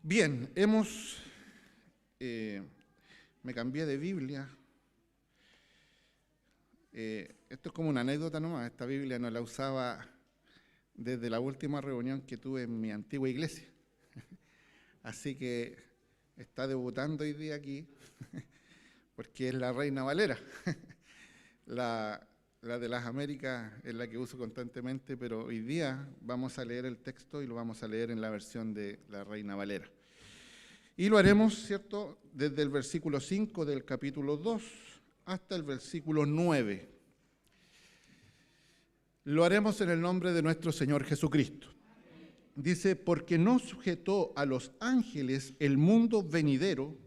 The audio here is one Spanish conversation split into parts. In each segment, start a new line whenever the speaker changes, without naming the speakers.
Bien, me cambié de Biblia. Esto es como una anécdota nomás. Esta Biblia no la usaba desde la última reunión que tuve en mi antigua iglesia. Así que está debutando hoy día aquí, porque es la Reina Valera. La de las Américas es la que uso constantemente, pero hoy día vamos a leer el texto y lo vamos a leer en la versión de la Reina Valera. Y lo haremos, ¿cierto?, desde el versículo 5 del capítulo 2 hasta el versículo 9. Lo haremos en el nombre de nuestro Señor Jesucristo. Dice, porque no sujetó a los ángeles el mundo venidero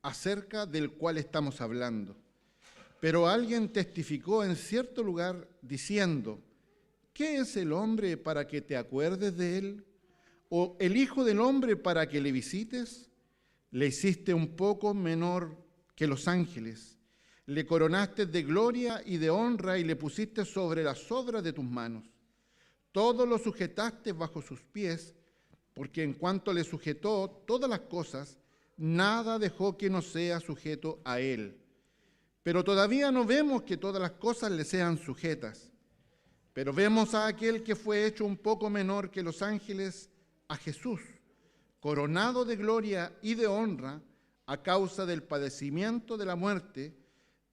acerca del cual estamos hablando. Pero alguien testificó en cierto lugar diciendo, ¿qué es el hombre para que te acuerdes de él? ¿O el hijo del hombre para que le visites? Le hiciste un poco menor que los ángeles. Le coronaste de gloria y de honra y le pusiste sobre las obras de tus manos. Todo lo sujetaste bajo sus pies, porque en cuanto le sujetó todas las cosas, nada dejó que no sea sujeto a él. Pero todavía no vemos que todas las cosas le sean sujetas. Pero vemos a aquel que fue hecho un poco menor que los ángeles, a Jesús, coronado de gloria y de honra a causa del padecimiento de la muerte,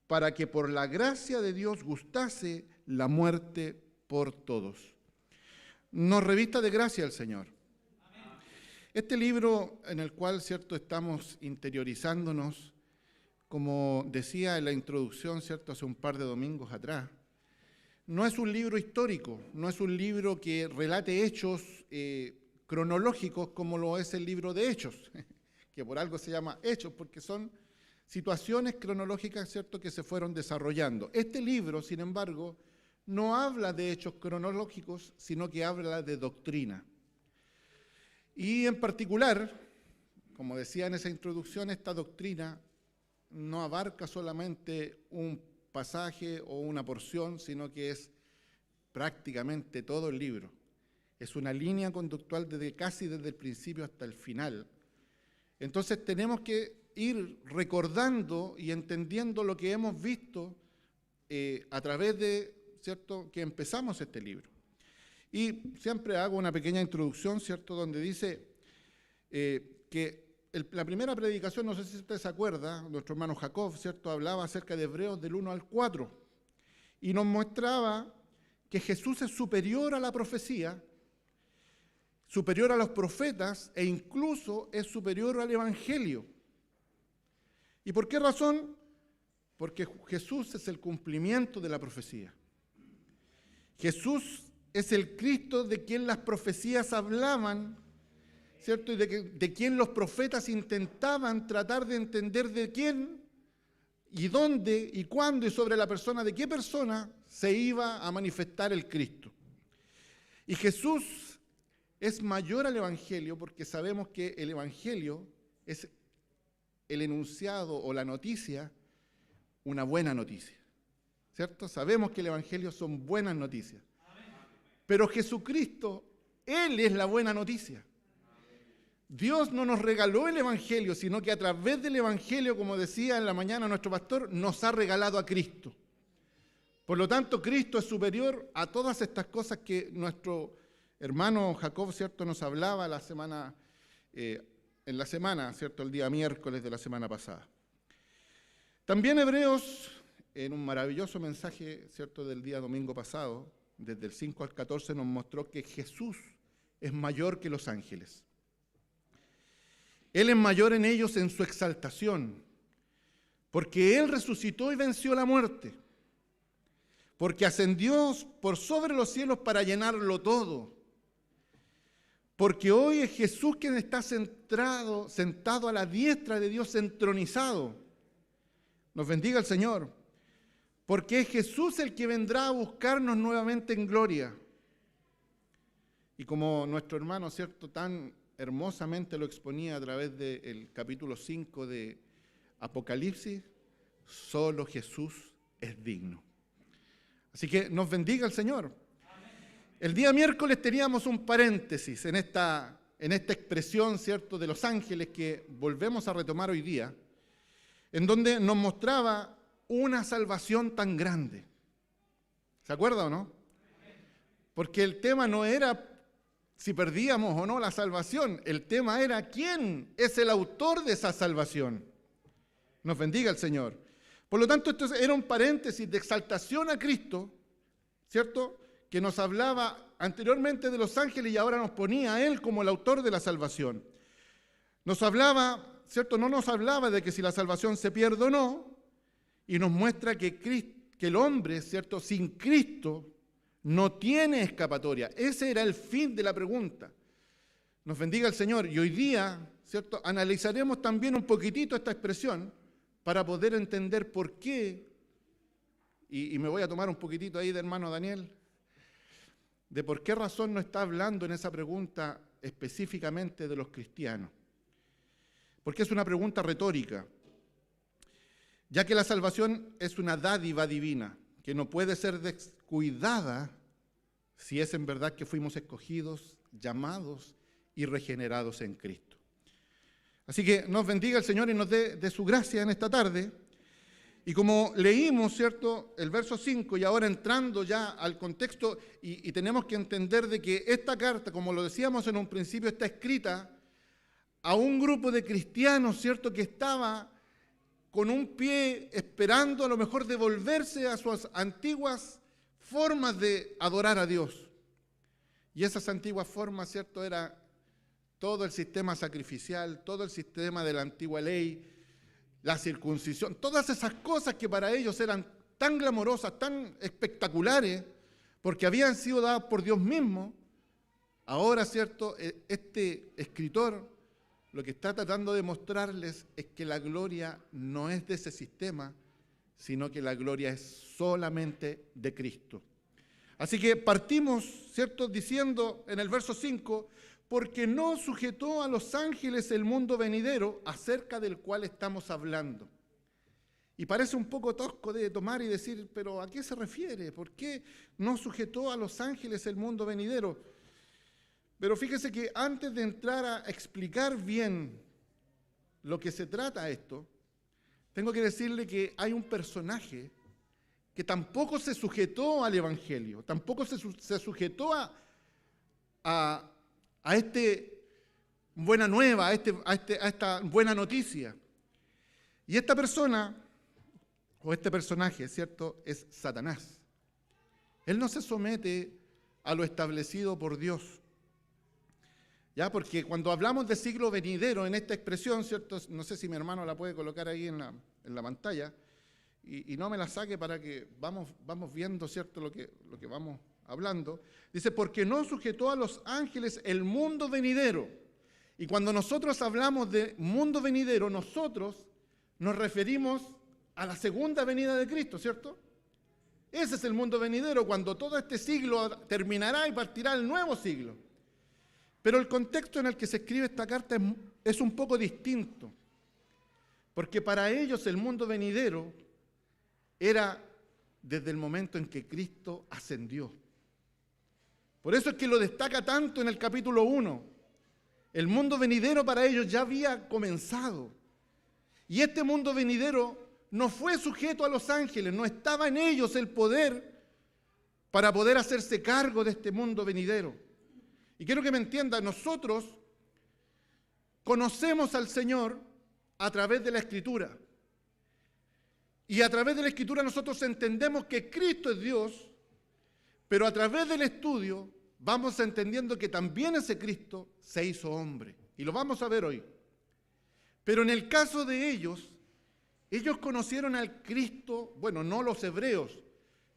para que por la gracia de Dios gustase la muerte por todos. Nos revista de gracia el Señor. Amén. Este libro en el cual, cierto, estamos interiorizándonos, como decía en la introducción, cierto, hace un par de domingos atrás, no es un libro histórico, no es un libro que relate hechos cronológicos como lo es el libro de Hechos, que por algo se llama Hechos, porque son situaciones cronológicas, cierto, que se fueron desarrollando. Este libro, sin embargo, no habla de hechos cronológicos, sino que habla de doctrina. Y en particular, como decía en esa introducción, esta doctrina no abarca solamente un pasaje o una porción, sino que es prácticamente todo el libro. Es una línea conductual casi desde el principio hasta el final. Entonces tenemos que ir recordando y entendiendo lo que hemos visto a través de, ¿cierto?, que empezamos este libro. Y siempre hago una pequeña introducción, ¿cierto?, donde dice que la primera predicación, no sé si usted se acuerda, nuestro hermano Jacob, ¿cierto?, hablaba acerca de Hebreos del 1 al 4 y nos mostraba que Jesús es superior a la profecía, superior a los profetas e incluso es superior al Evangelio. ¿Y por qué razón? Porque Jesús es el cumplimiento de la profecía. Jesús es el Cristo de quien las profecías hablaban, ¿cierto? Y de quien los profetas intentaban tratar de entender de quién y dónde y cuándo y sobre la persona, de qué persona se iba a manifestar el Cristo. Y Jesús es mayor al Evangelio porque sabemos que el Evangelio es el enunciado o la noticia, una buena noticia, ¿cierto? Sabemos que el Evangelio son buenas noticias. Pero Jesucristo, Él es la buena noticia. Dios no nos regaló el Evangelio, sino que a través del Evangelio, como decía en la mañana nuestro pastor, nos ha regalado a Cristo. Por lo tanto, Cristo es superior a todas estas cosas que nuestro hermano Jacob, ¿cierto?, nos hablaba en la semana, ¿cierto?, el día miércoles de la semana pasada. También Hebreos, en un maravilloso mensaje, ¿cierto?, del día domingo pasado, desde el 5 al 14, nos mostró que Jesús es mayor que los ángeles. Él es mayor en ellos en su exaltación, porque Él resucitó y venció la muerte, porque ascendió por sobre los cielos para llenarlo todo. Porque hoy es Jesús quien está sentado a la diestra de Dios, entronizado. Nos bendiga el Señor. Porque es Jesús el que vendrá a buscarnos nuevamente en gloria. Y como nuestro hermano, ¿cierto?, tan hermosamente lo exponía a través del capítulo 5 de Apocalipsis, solo Jesús es digno. Así que nos bendiga el Señor. El día miércoles teníamos un paréntesis en esta en esta expresión, ¿cierto?, de los ángeles que volvemos a retomar hoy día, en donde nos mostraba una salvación tan grande. ¿Se acuerda o no? Porque el tema no era si perdíamos o no la salvación, el tema era quién es el autor de esa salvación. Nos bendiga el Señor. Por lo tanto, esto era un paréntesis de exaltación a Cristo, ¿cierto?, que nos hablaba anteriormente de los ángeles y ahora nos ponía a Él como el autor de la salvación. Nos hablaba, ¿cierto?, no nos hablaba de que si la salvación se pierde o no, y nos muestra que el hombre, ¿cierto?, sin Cristo no tiene escapatoria. Ese era el fin de la pregunta. Nos bendiga el Señor. Y hoy día, ¿cierto?, analizaremos también un poquitito esta expresión para poder entender por qué, y me voy a tomar un poquitito ahí de hermano Daniel, de por qué razón no está hablando en esa pregunta específicamente de los cristianos. Porque es una pregunta retórica, ya que la salvación es una dádiva divina que no puede ser descuidada si es en verdad que fuimos escogidos, llamados y regenerados en Cristo. Así que nos bendiga el Señor y nos dé de su gracia en esta tarde. Y como leímos, ¿cierto?, el verso 5 y ahora entrando ya al contexto, y tenemos que entender de que esta carta, como lo decíamos en un principio, está escrita a un grupo de cristianos, ¿cierto?, que estaba con un pie esperando a lo mejor devolverse a sus antiguas formas de adorar a Dios. Y esas antiguas formas, ¿cierto?, era todo el sistema sacrificial, todo el sistema de la antigua ley, la circuncisión, todas esas cosas que para ellos eran tan glamorosas, tan espectaculares, porque habían sido dadas por Dios mismo. Ahora, ¿cierto?, este escritor lo que está tratando de mostrarles es que la gloria no es de ese sistema, sino que la gloria es solamente de Cristo. Así que partimos, ¿cierto?, diciendo en el verso 5, porque no sujetó a los ángeles el mundo venidero acerca del cual estamos hablando. Y parece un poco tosco de tomar y decir, pero ¿a qué se refiere? ¿Por qué no sujetó a los ángeles el mundo venidero? Pero fíjese que antes de entrar a explicar bien lo que se trata esto, tengo que decirle que hay un personaje que tampoco se sujetó al Evangelio, tampoco se sujetó a este buena nueva, a esta buena noticia. Y esta persona, o este personaje, ¿cierto?, es Satanás. Él no se somete a lo establecido por Dios. ¿Ya? Porque cuando hablamos de siglo venidero en esta expresión, ¿cierto?, no sé si mi hermano la puede colocar ahí en la pantalla, y no me la saque para que vamos viendo, ¿cierto?, lo que vamos hablando. Dice, porque no sujetó a los ángeles el mundo venidero. Y cuando nosotros hablamos de mundo venidero, nosotros nos referimos a la segunda venida de Cristo, ¿cierto? Ese es el mundo venidero, cuando todo este siglo terminará y partirá el nuevo siglo. Pero el contexto en el que se escribe esta carta es un poco distinto, porque para ellos el mundo venidero era desde el momento en que Cristo ascendió. Por eso es que lo destaca tanto en el capítulo 1. El mundo venidero para ellos ya había comenzado. Y este mundo venidero no fue sujeto a los ángeles, no estaba en ellos el poder para poder hacerse cargo de este mundo venidero. Y quiero que me entiendan, nosotros conocemos al Señor a través de la Escritura. Y a través de la Escritura nosotros entendemos que Cristo es Dios, pero a través del estudio vamos entendiendo que también ese Cristo se hizo hombre. Y lo vamos a ver hoy. Pero en el caso de ellos conocieron al Cristo, bueno, no los hebreos,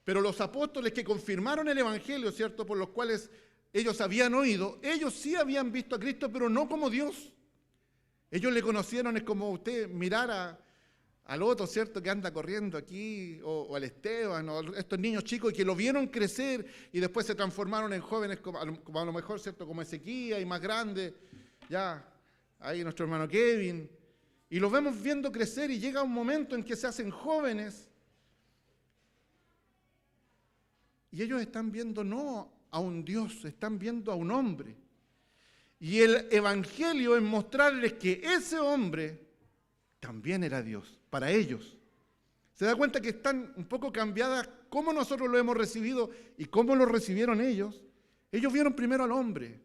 pero los apóstoles que confirmaron el Evangelio, ¿cierto?, por los cuales ellos habían oído, ellos sí habían visto a Cristo, pero no como Dios. Ellos le conocieron, es como usted mirar al otro, ¿cierto?, que anda corriendo aquí, o al Esteban, o estos niños chicos que lo vieron crecer y después se transformaron en jóvenes como a lo mejor, ¿cierto?, como Ezequías y más grandes, ya, ahí nuestro hermano Kevin, y los vemos viendo crecer y llega un momento en que se hacen jóvenes y ellos están viendo no a un Dios, están viendo a un hombre. Y el evangelio es mostrarles que ese hombre también era Dios, para ellos. ¿Se da cuenta que están un poco cambiadas cómo nosotros lo hemos recibido y cómo lo recibieron ellos? Ellos vieron primero al hombre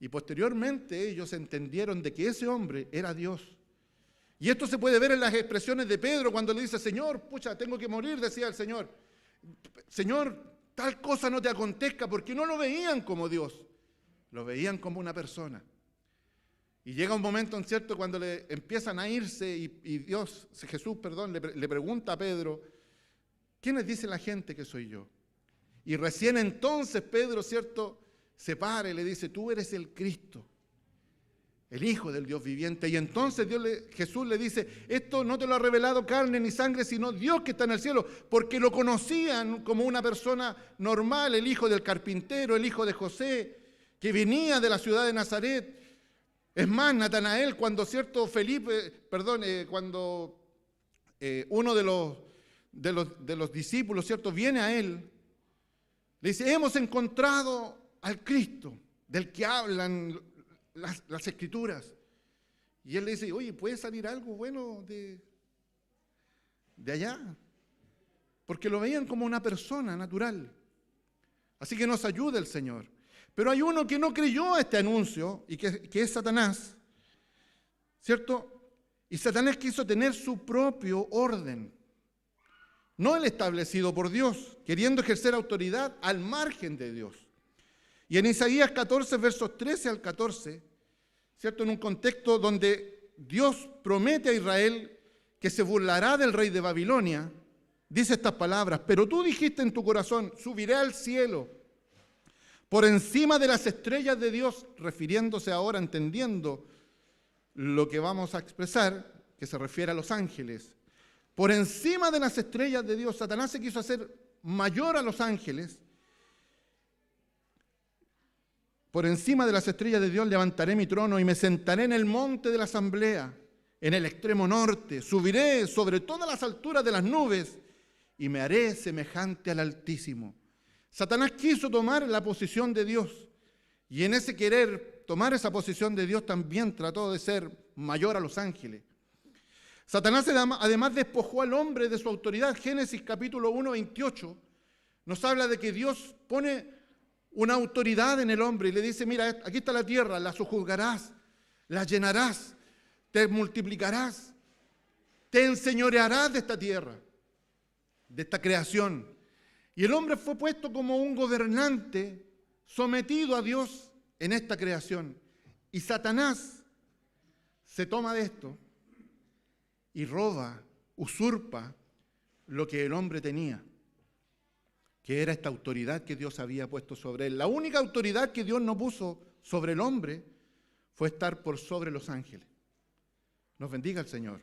y posteriormente ellos entendieron de que ese hombre era Dios. Y esto se puede ver en las expresiones de Pedro cuando le dice, Señor, pucha, tengo que morir, decía el Señor. Señor, tal cosa no te acontezca, porque no lo veían como Dios, lo veían como una persona. Y llega un momento, ¿en cierto?, cuando le empiezan a irse y Jesús, le pregunta a Pedro, ¿quiénes dice la gente que soy yo? Y recién entonces Pedro, ¿cierto?, se para y le dice, tú eres el Cristo, el Hijo del Dios viviente. Y entonces Jesús le dice, esto no te lo ha revelado carne ni sangre, sino Dios que está en el cielo, porque lo conocían como una persona normal, el hijo del carpintero, el hijo de José, que venía de la ciudad de Nazaret. Es más, Natanael, cuando uno de los discípulos, ¿cierto?, viene a él, le dice, hemos encontrado al Cristo, del que hablan las Escrituras. Y él le dice, oye, ¿puede salir algo bueno de allá? Porque lo veían como una persona natural. Así que nos ayuda el Señor. Pero hay uno que no creyó a este anuncio, y que es Satanás, ¿cierto? Y Satanás quiso tener su propio orden, no el establecido por Dios, queriendo ejercer autoridad al margen de Dios. Y en Isaías 14, versos 13 al 14, ¿cierto?, en un contexto donde Dios promete a Israel que se burlará del rey de Babilonia, dice estas palabras, pero tú dijiste en tu corazón, subiré al cielo, por encima de las estrellas de Dios, refiriéndose ahora, entendiendo lo que vamos a expresar, que se refiere a los ángeles. Por encima de las estrellas de Dios, Satanás se quiso hacer mayor a los ángeles. Por encima de las estrellas de Dios levantaré mi trono y me sentaré en el monte de la asamblea, en el extremo norte. Subiré sobre todas las alturas de las nubes y me haré semejante al Altísimo. Satanás quiso tomar la posición de Dios y en ese querer tomar esa posición de Dios también trató de ser mayor a los ángeles. Satanás además despojó al hombre de su autoridad. Génesis capítulo 1, 28 nos habla de que Dios pone una autoridad en el hombre y le dice, mira, aquí está la tierra, la sojuzgarás, la llenarás, te multiplicarás, te enseñorearás de esta tierra, de esta creación. Y el hombre fue puesto como un gobernante sometido a Dios en esta creación. Y Satanás se toma de esto y roba, usurpa lo que el hombre tenía, que era esta autoridad que Dios había puesto sobre él. La única autoridad que Dios no puso sobre el hombre fue estar por sobre los ángeles. Nos bendiga el Señor.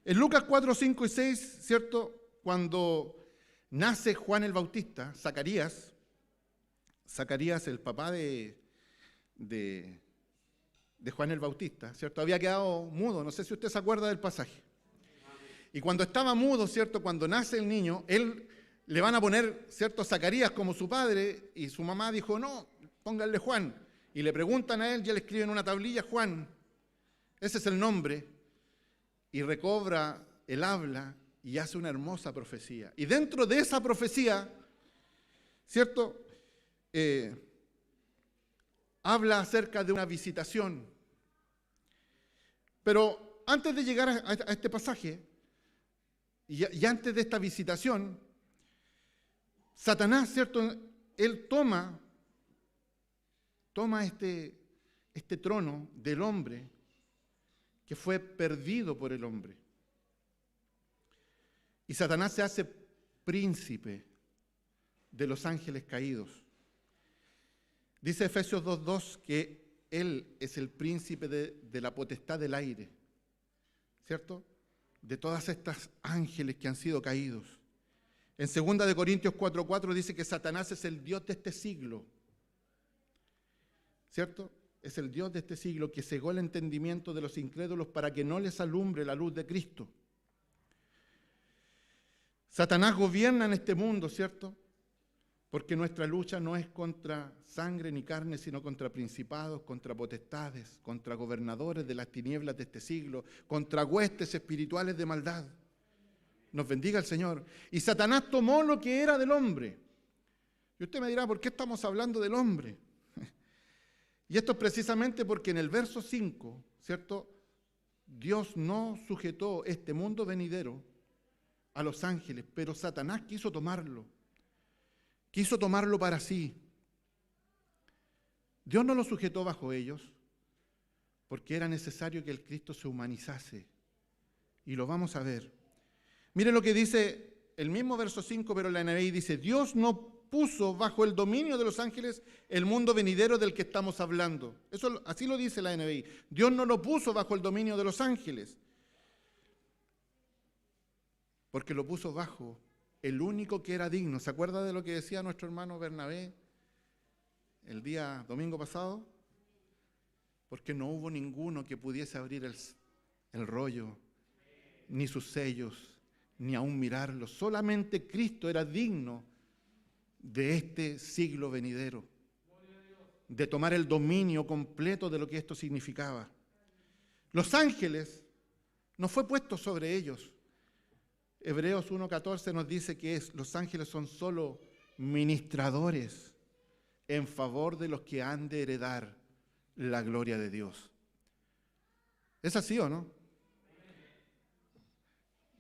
En Lucas 4, 5 y 6, ¿cierto?, cuando nace Juan el Bautista, Zacarías, el papá de Juan el Bautista, ¿cierto?, había quedado mudo. No sé si usted se acuerda del pasaje. Y cuando estaba mudo, ¿cierto?, cuando nace el niño, él le van a poner, ¿cierto?, Zacarías como su padre, y su mamá dijo, no, pónganle Juan. Y le preguntan a él, y él escribe en una tablilla, Juan, ese es el nombre, y recobra el habla, y hace una hermosa profecía. Y dentro de esa profecía, ¿cierto?, habla acerca de una visitación. Pero antes de llegar a este pasaje, y antes de esta visitación, Satanás, ¿cierto?, él toma este trono del hombre que fue perdido por el hombre. Y Satanás se hace príncipe de los ángeles caídos. Dice Efesios 2:2 que él es el príncipe de la potestad del aire, ¿cierto?, de todas estas ángeles que han sido caídos. En 2 Corintios 4:4 dice que Satanás es el Dios de este siglo, ¿cierto? Es el Dios de este siglo que cegó el entendimiento de los incrédulos para que no les alumbre la luz de Cristo. Satanás gobierna en este mundo, ¿cierto?, Porque nuestra lucha no es contra sangre ni carne, sino contra principados, contra potestades, contra gobernadores de las tinieblas de este siglo, contra huestes espirituales de maldad. Nos bendiga el Señor. Y Satanás tomó lo que era del hombre. Y usted me dirá, ¿por qué estamos hablando del hombre? Y esto es precisamente porque en el verso 5, ¿cierto? Dios no sujetó este mundo venidero a los ángeles, pero Satanás quiso tomarlo para sí. Dios no lo sujetó bajo ellos porque era necesario que el Cristo se humanizase. Y lo vamos a ver. Mire lo que dice el mismo verso 5, pero la NBI dice, Dios no puso bajo el dominio de los ángeles el mundo venidero del que estamos hablando. Eso, así lo dice la NBI. Dios no lo puso bajo el dominio de los ángeles, porque lo puso bajo el único que era digno. ¿Se acuerda de lo que decía nuestro hermano Bernabé el día domingo pasado? Porque no hubo ninguno que pudiese abrir el rollo, ni sus sellos, ni aún mirarlo. Solamente Cristo era digno de este siglo venidero, de tomar el dominio completo de lo que esto significaba. Los ángeles no fue puesto sobre ellos. Hebreos 1:14 nos dice que los ángeles son solo ministradores en favor de los que han de heredar la gloria de Dios. ¿Es así o no?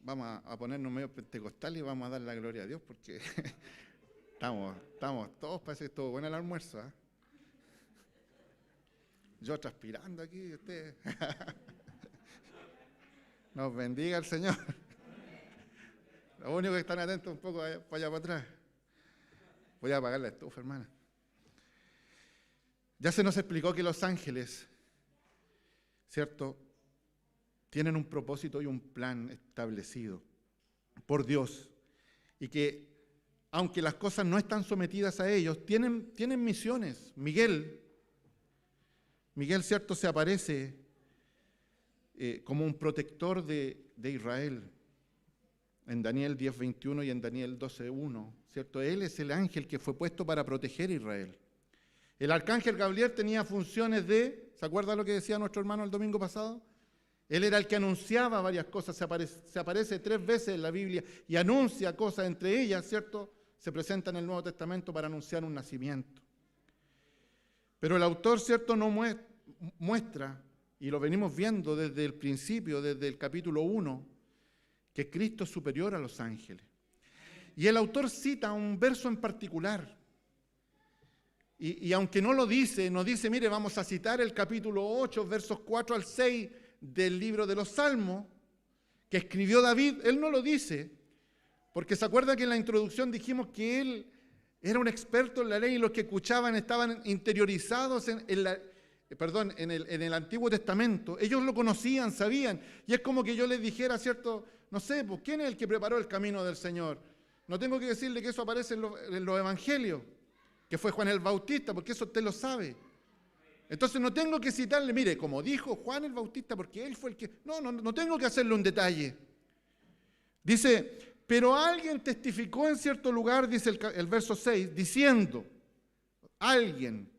Vamos a ponernos medio pentecostal y vamos a dar la gloria a Dios porque estamos todos, parece que estuvo bueno el almuerzo, ¿eh? Yo transpirando aquí, usted. Nos bendiga el Señor. Lo único que están atentos un poco para allá para atrás. Voy a apagar la estufa, hermana. Ya se nos explicó que los ángeles, ¿cierto?, tienen un propósito y un plan establecido por Dios. Y que, aunque las cosas no están sometidas a ellos, tienen misiones. Miguel, ¿cierto?, se aparece como un protector de Israel en Daniel 10:21 y en Daniel 12:1, ¿cierto? Él es el ángel que fue puesto para proteger a Israel. El arcángel Gabriel tenía funciones ¿se acuerda lo que decía nuestro hermano el domingo pasado? Él era el que anunciaba varias cosas, se aparece 3 veces en la Biblia y anuncia cosas, entre ellas, ¿cierto?, se presenta en el Nuevo Testamento para anunciar un nacimiento. Pero el autor, ¿cierto?, no muestra, y lo venimos viendo desde el principio, desde el capítulo 1, que Cristo es superior a los ángeles. Y el autor cita un verso en particular. Y aunque no dice, mire, vamos a citar el capítulo 8, versos 4 al 6 del libro de los Salmos, que escribió David. Él no lo dice, porque se acuerda que en la introducción dijimos que él era un experto en la ley y los que escuchaban estaban interiorizados en el Antiguo Testamento. Ellos lo conocían, sabían. Y es como que yo les dijera, ¿cierto? No sé, pues, ¿quién es el que preparó el camino del Señor? No tengo que decirle que eso aparece en los evangelios, que fue Juan el Bautista, porque eso usted lo sabe. Entonces no tengo que citarle, mire, como dijo Juan el Bautista, porque él fue el que... No tengo que hacerle un detalle. Dice, pero alguien testificó en cierto lugar, dice el verso 6, diciendo, alguien.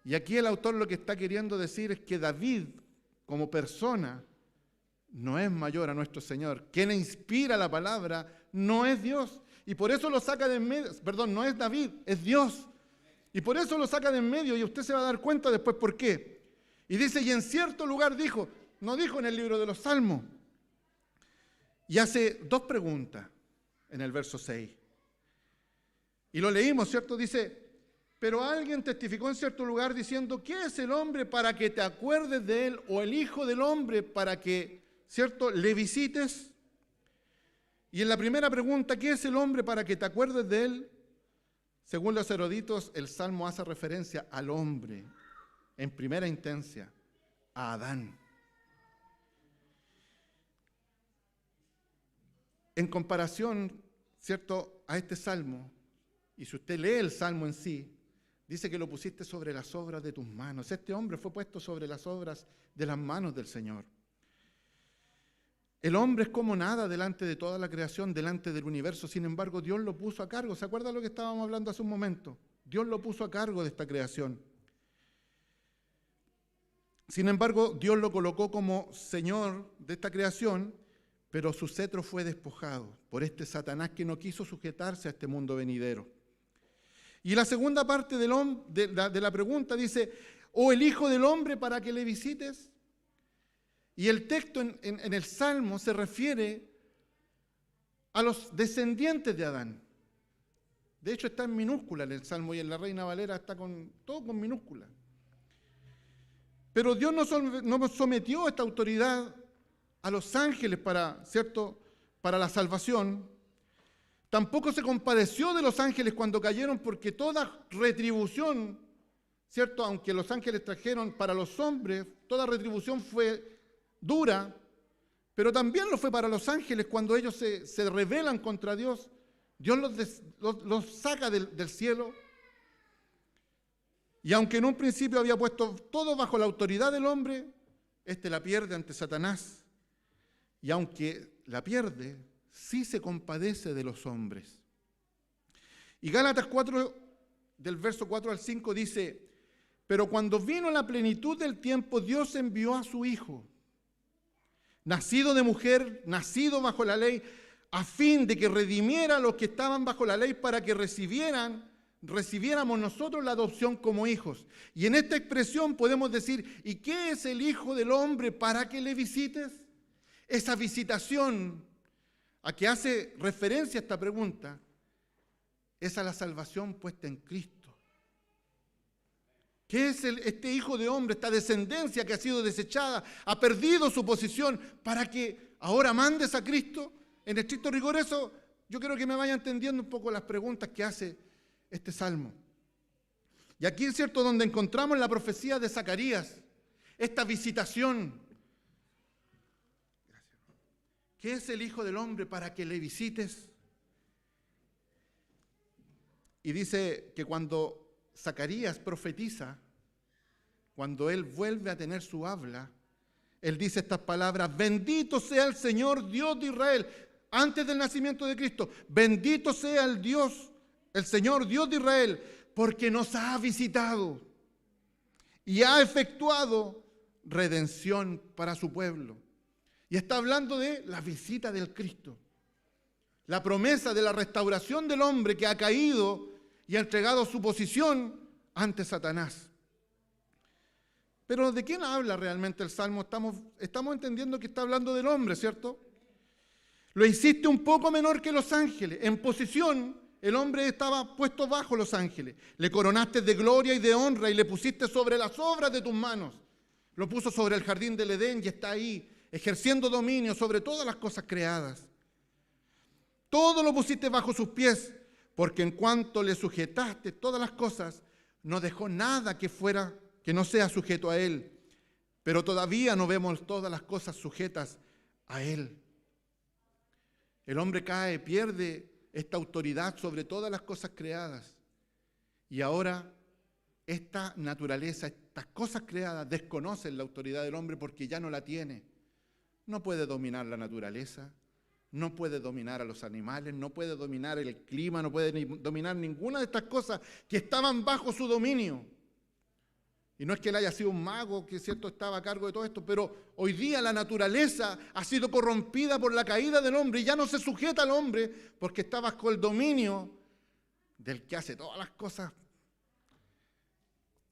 Y aquí el autor lo que está queriendo decir es que David, como persona, no es mayor a nuestro Señor. Quien inspira la palabra no es Dios. Y por eso lo saca de en medio, no es David, es Dios. Y por eso lo saca de en medio y usted se va a dar cuenta después por qué. Y dice, y en cierto lugar dijo, no dijo en el libro de los Salmos. Y hace 2 preguntas en el verso 6. Y lo leímos, ¿cierto? Dice, pero alguien testificó en cierto lugar diciendo, ¿qué es el hombre para que te acuerdes de él? O el hijo del hombre para que, ¿cierto?, le visites. Y en la primera pregunta, ¿qué es el hombre para que te acuerdes de él? Según los eruditos, el Salmo hace referencia al hombre, en primera instancia, a Adán. En comparación, ¿cierto?, a este Salmo, y si usted lee el Salmo en sí, dice que lo pusiste sobre las obras de tus manos. Este hombre fue puesto sobre las obras de las manos del Señor. El hombre es como nada delante de toda la creación, delante del universo. Sin embargo, Dios lo puso a cargo. ¿Se acuerdan lo que estábamos hablando hace un momento? Dios lo puso a cargo de esta creación. Sin embargo, Dios lo colocó como Señor de esta creación, pero su cetro fue despojado por este Satanás que no quiso sujetarse a este mundo venidero. Y la segunda parte de la pregunta dice, ¿o el Hijo del Hombre para que le visites? Y el texto en el Salmo se refiere a los descendientes de Adán. De hecho está en minúscula en el Salmo y en la Reina Valera está todo con minúscula. Pero Dios no sometió esta autoridad a los ángeles para la salvación. Tampoco se compadeció de los ángeles cuando cayeron, porque toda retribución, ¿cierto? Aunque los ángeles trajeron para los hombres, toda retribución fue dura, pero también lo fue para los ángeles cuando ellos se rebelan contra Dios. Dios los saca del cielo. Y aunque en un principio había puesto todo bajo la autoridad del hombre, éste la pierde ante Satanás. Y aunque la pierde, sí se compadece de los hombres. Y Gálatas 4, del verso 4 al 5 dice, pero cuando vino la plenitud del tiempo, Dios envió a su Hijo, nacido de mujer, nacido bajo la ley, a fin de que redimiera a los que estaban bajo la ley para que recibiéramos nosotros la adopción como hijos. Y en esta expresión podemos decir, ¿y qué es el Hijo del Hombre para que le visites? Esa visitación a que hace referencia esta pregunta es a la salvación puesta en Cristo. ¿Qué es este Hijo de Hombre, esta descendencia que ha sido desechada, ha perdido su posición para que ahora mandes a Cristo? En estricto rigor eso, yo quiero que me vaya entendiendo un poco las preguntas que hace este salmo. Y aquí es cierto donde encontramos la profecía de Zacarías, esta visitación. ¿Qué es el Hijo del Hombre para que le visites? Y dice que cuando Zacarías profetiza, cuando él vuelve a tener su habla, él dice estas palabras, bendito sea el Señor Dios de Israel, antes del nacimiento de Cristo, bendito sea el Dios, el Señor Dios de Israel, porque nos ha visitado y ha efectuado redención para su pueblo. Y está hablando de la visita del Cristo, la promesa de la restauración del hombre que ha caído y ha entregado su posición ante Satanás. Pero ¿de quién habla realmente el Salmo? Estamos entendiendo que está hablando del hombre, ¿cierto? Lo hiciste un poco menor que los ángeles. En posición, el hombre estaba puesto bajo los ángeles. Le coronaste de gloria y de honra y le pusiste sobre las obras de tus manos. Lo puso sobre el jardín del Edén y está ahí, ejerciendo dominio sobre todas las cosas creadas. Todo lo pusiste bajo sus pies, porque en cuanto le sujetaste todas las cosas, no dejó nada que no sea sujeto a él. Pero todavía no vemos todas las cosas sujetas a él. El hombre cae, pierde esta autoridad sobre todas las cosas creadas. Y ahora esta naturaleza, estas cosas creadas desconocen la autoridad del hombre porque ya no la tiene. No puede dominar la naturaleza, no puede dominar a los animales, no puede dominar el clima, no puede dominar ninguna de estas cosas que estaban bajo su dominio. Y no es que él haya sido un mago, que cierto estaba a cargo de todo esto, pero hoy día la naturaleza ha sido corrompida por la caída del hombre y ya no se sujeta al hombre porque está bajo el dominio del que hace todas las cosas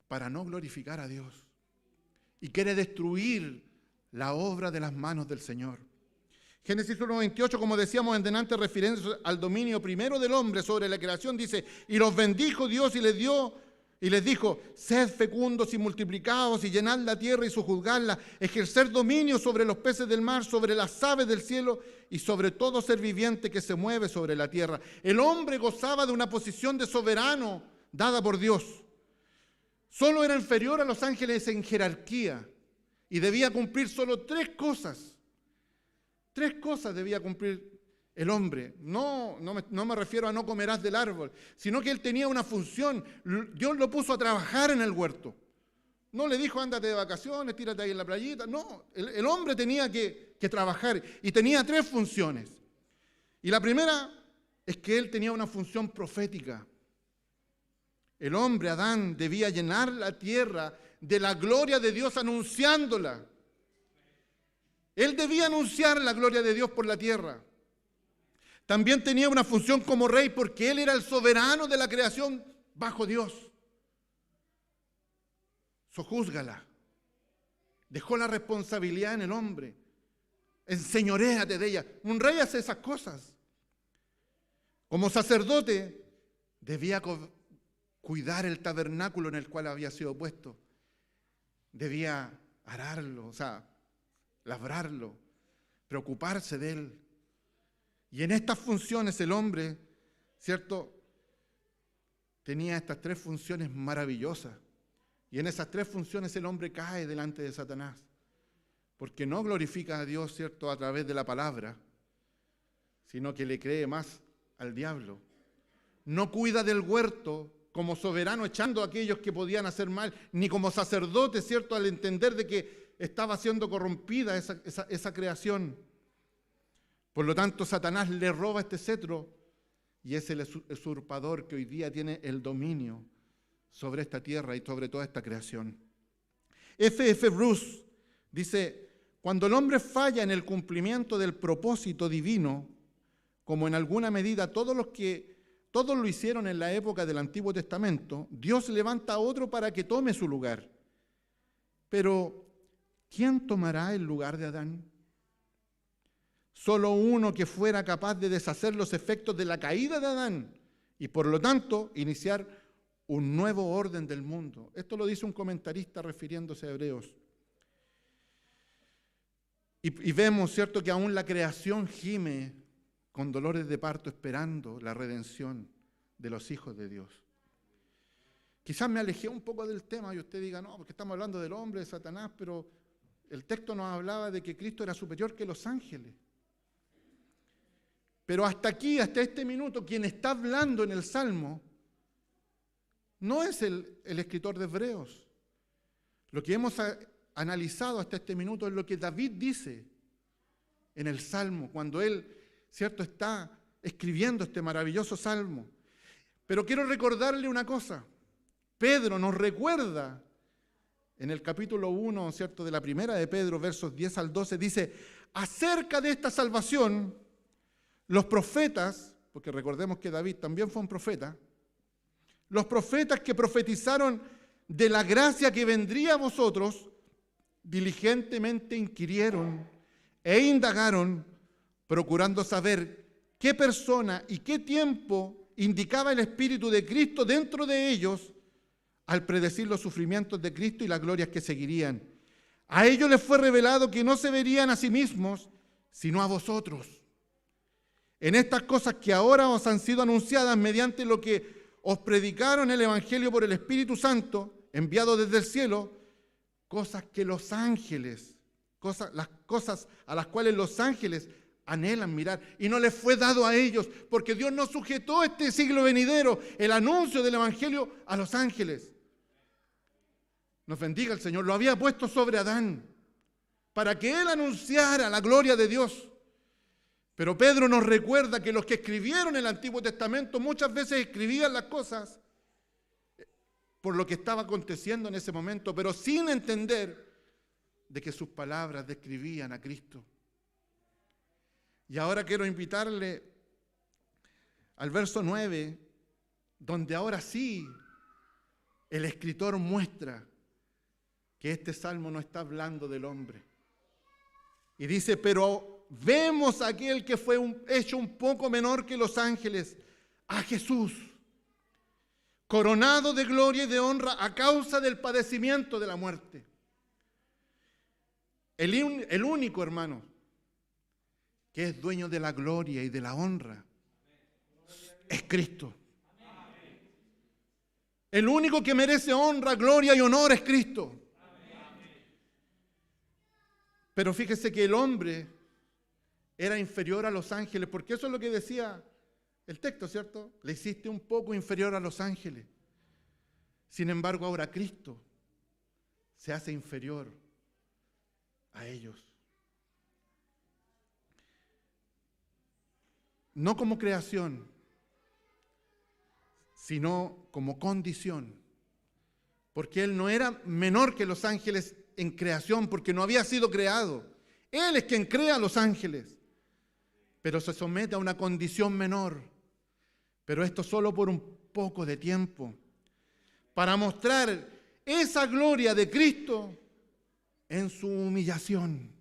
para no glorificar a Dios. Y quiere destruir la obra de las manos del Señor. Génesis 1:28, como decíamos en delante, referencia al dominio primero del hombre sobre la creación, dice, y los bendijo Dios y les dijo, sed fecundos y multiplicaos y llenad la tierra y sojuzgadla, ejercer dominio sobre los peces del mar, sobre las aves del cielo y sobre todo ser viviente que se mueve sobre la tierra. El hombre gozaba de una posición de soberano dada por Dios. Solo era inferior a los ángeles en jerarquía y debía cumplir solo tres cosas. Tres cosas debía cumplir el hombre. No me refiero a no comerás del árbol, sino que él tenía una función. Dios lo puso a trabajar en el huerto. No le dijo, ándate de vacaciones, tírate ahí en la playita. No, el hombre tenía que que trabajar y tenía 3 funciones. Y la primera es que él tenía una función profética. El hombre, Adán, debía llenar la tierra de la gloria de Dios anunciándola. Él debía anunciar la gloria de Dios por la tierra. También tenía una función como rey porque él era el soberano de la creación bajo Dios. Sojúzgala. Dejó la responsabilidad en el hombre. Enseñoréate de ella. Un rey hace esas cosas. Como sacerdote, debía cuidar el tabernáculo en el cual había sido puesto. Debía ararlo, labrarlo, preocuparse de él. Y en estas funciones el hombre, ¿cierto?, tenía estas 3 funciones maravillosas. Y en esas 3 funciones el hombre cae delante de Satanás. Porque no glorifica a Dios, ¿cierto?, a través de la palabra, sino que le cree más al diablo. No cuida del huerto como soberano echando a aquellos que podían hacer mal, ni como sacerdote, ¿cierto?, al entender de que estaba siendo corrompida esa creación. Por lo tanto, Satanás le roba este cetro y es el usurpador que hoy día tiene el dominio sobre esta tierra y sobre toda esta creación. F.F. Bruce dice, cuando el hombre falla en el cumplimiento del propósito divino, como en alguna medida todos lo hicieron en la época del Antiguo Testamento, Dios levanta a otro para que tome su lugar. Pero, ¿quién tomará el lugar de Adán? Solo uno que fuera capaz de deshacer los efectos de la caída de Adán y por lo tanto iniciar un nuevo orden del mundo. Esto lo dice un comentarista refiriéndose a Hebreos. Y vemos, ¿cierto?, que aún la creación gime con dolores de parto esperando la redención de los hijos de Dios. Quizás me alejé un poco del tema y usted diga, no, porque estamos hablando del hombre, de Satanás, pero el texto nos hablaba de que Cristo era superior que los ángeles. Pero hasta aquí, hasta este minuto, quien está hablando en el Salmo no es el escritor de Hebreos. Lo que hemos analizado hasta este minuto es lo que David dice en el Salmo, cuando él, ¿cierto?, está escribiendo este maravilloso Salmo. Pero quiero recordarle una cosa. Pedro nos recuerda en el capítulo 1, ¿cierto?, de la primera de Pedro, versos 10 al 12, dice, acerca de esta salvación, los profetas, porque recordemos que David también fue un profeta, los profetas que profetizaron de la gracia que vendría a vosotros, diligentemente inquirieron e indagaron, procurando saber qué persona y qué tiempo indicaba el Espíritu de Cristo dentro de ellos al predecir los sufrimientos de Cristo y las glorias que seguirían. A ellos les fue revelado que no se verían a sí mismos, sino a vosotros. En estas cosas que ahora os han sido anunciadas mediante lo que os predicaron el Evangelio por el Espíritu Santo, enviado desde el cielo, cosas que los ángeles, las cosas a las cuales los ángeles anhelan mirar, y no les fue dado a ellos, porque Dios no sujetó este siglo venidero, el anuncio del Evangelio, a los ángeles. Nos bendiga el Señor, lo había puesto sobre Adán, para que él anunciara la gloria de Dios. Pero Pedro nos recuerda que los que escribieron el Antiguo Testamento muchas veces escribían las cosas por lo que estaba aconteciendo en ese momento, pero sin entender de que sus palabras describían a Cristo. Y ahora quiero invitarle al verso 9, donde ahora sí el escritor muestra que este salmo no está hablando del hombre. Y dice, pero vemos a aquel que fue hecho un poco menor que los ángeles, a Jesús, coronado de gloria y de honra a causa del padecimiento de la muerte. El único, hermano, que es dueño de la gloria y de la honra, es Cristo. El único que merece honra, gloria y honor es Cristo. Pero fíjese que el hombre era inferior a los ángeles, porque eso es lo que decía el texto, ¿cierto? Le hiciste un poco inferior a los ángeles. Sin embargo, ahora Cristo se hace inferior a ellos. no como creación, sino como condición. Porque Él no era menor que los ángeles en creación, porque no había sido creado. Él es quien crea a los ángeles, pero se somete a una condición menor. Pero esto solo por un poco de tiempo, para mostrar esa gloria de Cristo en su humillación.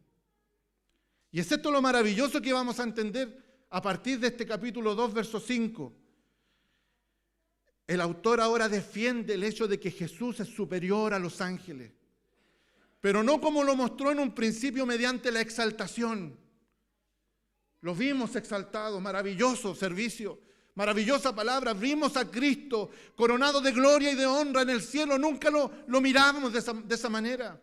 Y es esto lo maravilloso que vamos a entender a partir de este capítulo 2, verso 5. El autor ahora defiende el hecho de que Jesús es superior a los ángeles, pero no como lo mostró en un principio mediante la exaltación. Lo vimos exaltado, maravilloso servicio, maravillosa palabra. Vimos a Cristo coronado de gloria y de honra en el cielo. Nunca lo mirábamos de esa manera.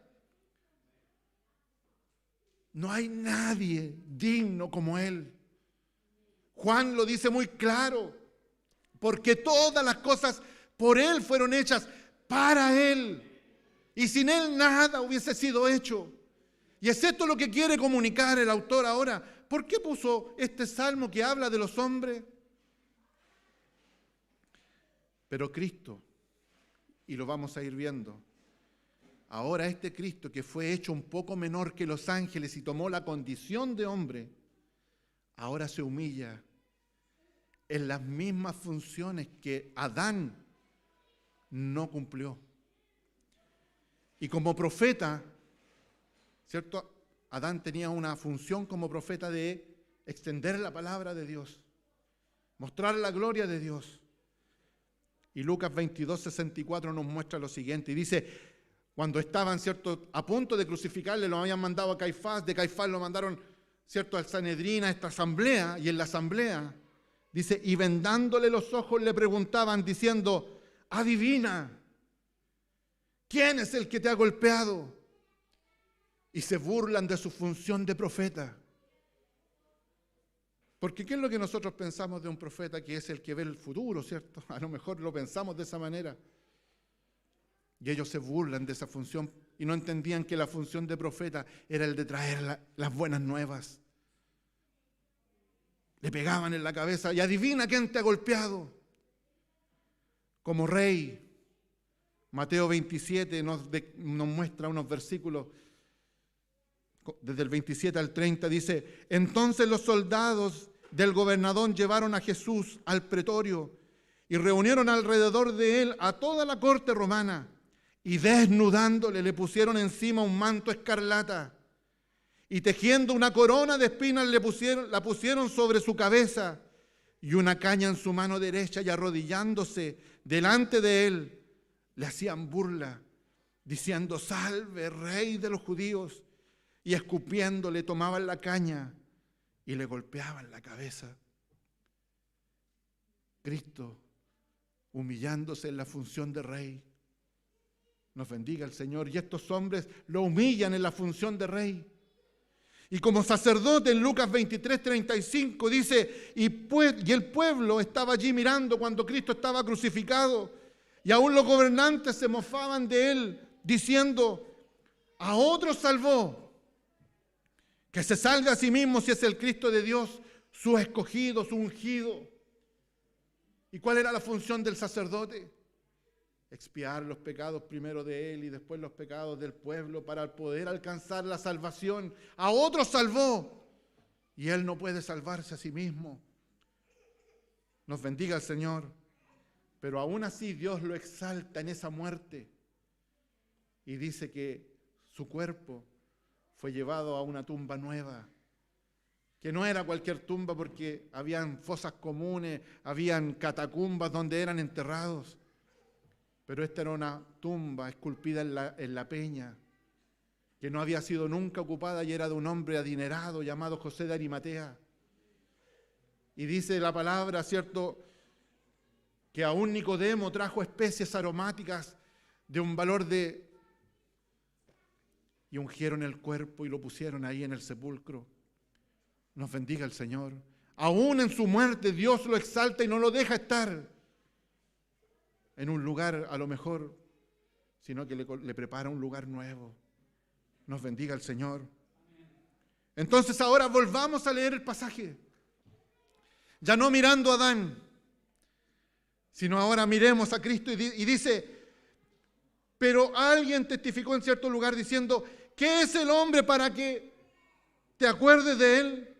No hay nadie digno como Él. Juan lo dice muy claro, porque todas las cosas por Él fueron hechas para Él, y sin Él nada hubiese sido hecho. Y es esto lo que quiere comunicar el autor ahora. ¿Por qué puso este salmo que habla de los hombres? Pero Cristo, y lo vamos a ir viendo, ahora este Cristo que fue hecho un poco menor que los ángeles y tomó la condición de hombre, ahora se humilla en las mismas funciones que Adán no cumplió. Y como profeta, ¿cierto? Adán tenía una función como profeta de extender la palabra de Dios, mostrar la gloria de Dios. Y Lucas 22, 64 nos muestra lo siguiente, y dice, cuando estaban, ¿cierto?, a punto de crucificarle, lo habían mandado a Caifás, de Caifás lo mandaron, ¿cierto?, al Sanedrín, a esta asamblea, y en la asamblea, dice, y vendándole los ojos le preguntaban diciendo, adivina, ¿quién es el que te ha golpeado? Y se burlan de su función de profeta. Porque ¿qué es lo que nosotros pensamos de un profeta? Que es el que ve el futuro, ¿cierto? A lo mejor lo pensamos de esa manera. Y ellos se burlan de esa función y no entendían que la función de profeta era el de traer las buenas nuevas. Le pegaban en la cabeza y adivina quién te ha golpeado. Como rey, Mateo 27 nos muestra unos versículos, desde el 27 al 30, dice, entonces los soldados del gobernador llevaron a Jesús al pretorio y reunieron alrededor de él a toda la corte romana y desnudándole le pusieron encima un manto escarlata y tejiendo una corona de espinas la pusieron sobre su cabeza y una caña en su mano derecha y arrodillándose delante de él le hacían burla diciendo, salve, rey de los judíos, y escupiéndole tomaban la caña y le golpeaban la cabeza. Cristo, humillándose en la función de rey, nos bendiga el Señor, y estos hombres lo humillan en la función de rey. Y como sacerdote en Lucas 23, 35 dice, y el pueblo estaba allí mirando cuando Cristo estaba crucificado, y aún los gobernantes se mofaban de él, diciendo, a otros salvó, que se salve a sí mismo si es el Cristo de Dios, su escogido, su ungido. ¿Y cuál era la función del sacerdote? Expiar los pecados primero de él y después los pecados del pueblo para poder alcanzar la salvación. A otros salvó y él no puede salvarse a sí mismo. Nos bendiga el Señor. Pero aún así Dios lo exalta en esa muerte y dice que su cuerpo fue llevado a una tumba nueva, que no era cualquier tumba porque habían fosas comunes, habían catacumbas donde eran enterrados, pero esta era una tumba esculpida en la peña, que no había sido nunca ocupada y era de un hombre adinerado llamado José de Arimatea. Y dice la palabra, ¿cierto?, que aún Nicodemo trajo especies aromáticas de un valor y ungieron el cuerpo y lo pusieron ahí en el sepulcro. Nos bendiga el Señor. Aún en su muerte Dios lo exalta y no lo deja estar en un lugar a lo mejor, sino que le prepara un lugar nuevo. Nos bendiga el Señor. Entonces ahora volvamos a leer el pasaje. Ya no mirando a Adán, sino ahora miremos a Cristo y dice, pero alguien testificó en cierto lugar diciendo, ¿qué es el hombre para que te acuerdes de él?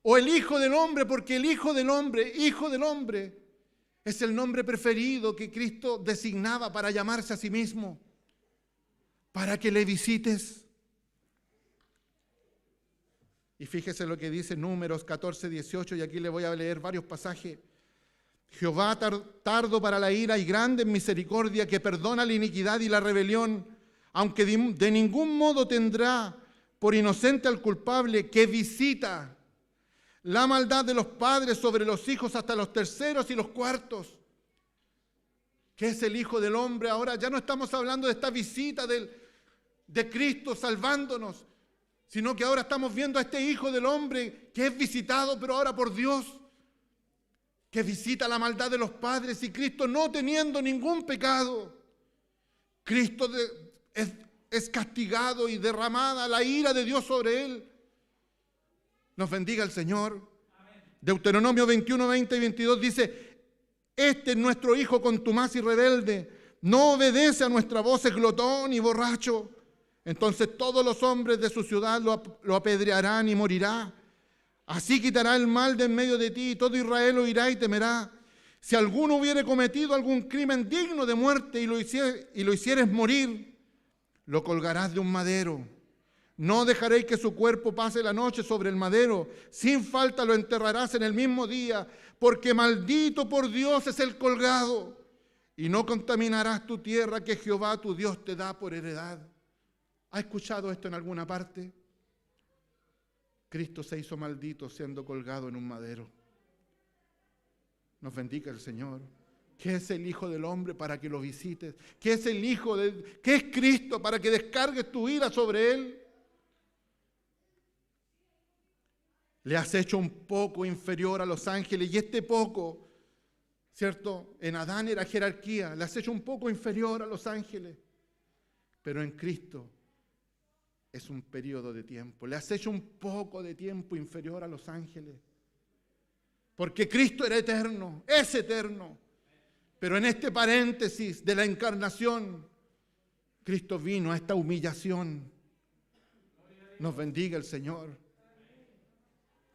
O el Hijo del Hombre, porque el Hijo del Hombre, es el nombre preferido que Cristo designaba para llamarse a sí mismo, para que le visites. Y fíjese lo que dice Números 14, 18, y aquí le voy a leer varios pasajes. Jehová tardo para la ira y grande en misericordia, que perdona la iniquidad y la rebelión, aunque de ningún modo tendrá por inocente al culpable, que visita la maldad de los padres sobre los hijos hasta los terceros y los cuartos. ¿Qué es el Hijo del Hombre? Ahora ya no estamos hablando de esta visita de Cristo salvándonos, sino que ahora estamos viendo a este Hijo del Hombre que es visitado, pero ahora por Dios, que visita la maldad de los padres, y Cristo no teniendo ningún pecado, Cristo es castigado y derramada la ira de Dios sobre él. Nos bendiga el Señor. Deuteronomio 21, 20 y 22 dice, este es nuestro hijo contumaz y rebelde, no obedece a nuestra voz, es glotón y borracho. Entonces todos los hombres de su ciudad lo apedrearán y morirá. Así quitará el mal de en medio de ti, y todo Israel oirá y temerá. Si alguno hubiere cometido algún crimen digno de muerte y lo hicieres morir, lo colgarás de un madero. No dejaréis que su cuerpo pase la noche sobre el madero. Sin falta lo enterrarás en el mismo día, porque maldito por Dios es el colgado. Y no contaminarás tu tierra que Jehová tu Dios te da por heredad. ¿Ha escuchado esto en alguna parte? Cristo se hizo maldito siendo colgado en un madero. Nos bendiga el Señor. ¿Qué es el Hijo del Hombre para que lo visites? ¿Qué es el Hijo qué es Cristo para que descargues tu ira sobre Él? Le has hecho un poco inferior a los ángeles, y este poco, ¿cierto? En Adán era jerarquía, le has hecho un poco inferior a los ángeles, pero en Cristo es un periodo de tiempo. Le has hecho un poco de tiempo inferior a los ángeles. Porque Cristo era eterno, es eterno. Pero en este paréntesis de la encarnación, Cristo vino a esta humillación. Nos bendiga el Señor.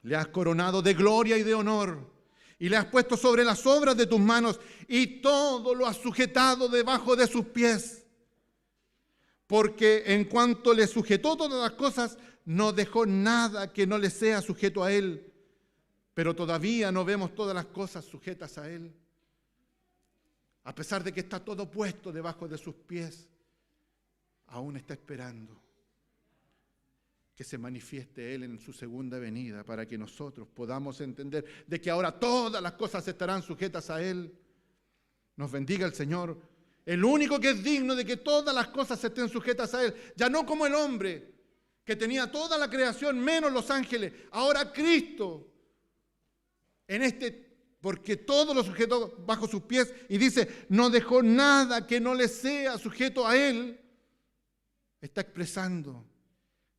Le has coronado de gloria y de honor, y le has puesto sobre las obras de tus manos, y todo lo has sujetado debajo de sus pies. Porque en cuanto le sujetó todas las cosas, no dejó nada que no le sea sujeto a él. Pero todavía no vemos todas las cosas sujetas a él. A pesar de que está todo puesto debajo de sus pies, aún está esperando que se manifieste él en su segunda venida, para que nosotros podamos entender de que ahora todas las cosas estarán sujetas a él. Nos bendiga el Señor. El único que es digno de que todas las cosas estén sujetas a él, ya no como el hombre que tenía toda la creación menos los ángeles. Ahora Cristo, porque todo lo sujetó bajo sus pies, y dice, no dejó nada que no le sea sujeto a él, está expresando